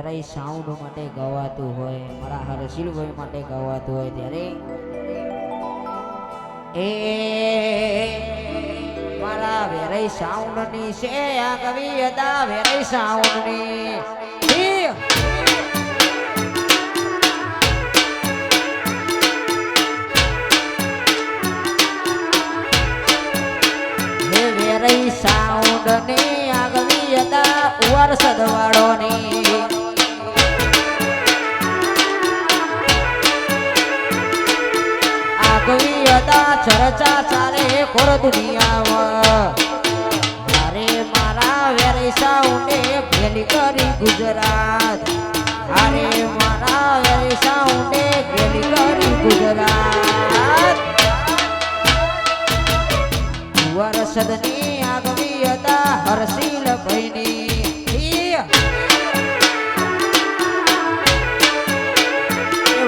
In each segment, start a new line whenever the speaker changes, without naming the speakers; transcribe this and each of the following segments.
વેરાઈ sound માટે ગવાતું હોય, મારા હર્ષિલભાઈ માટે ગવાતું હોય ત્યારે એ મારા વેરાઈ સાઉન્ડ ની છે આ કવિ હતા વેરાઈ સાઉન્ડ ની વેરાઈ સાઉન્ડ ની આ કવિ હતા વરસદવાળો ની ચર્ચા ચાલે કોર દુનિયામાં અરે મારા વેરાઈ સાઉન્ડે ભેલી કરી ગુજરાત અરે મારા વેરાઈ સાઉન્ડે ભેલી કરી ગુજરાત વરસદની આગવી હતા હર્ષિલ ભાઈની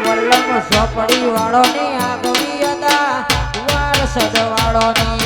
વલ્લભ સોપડી વાળો ની આગવી હતા સદવાળો ની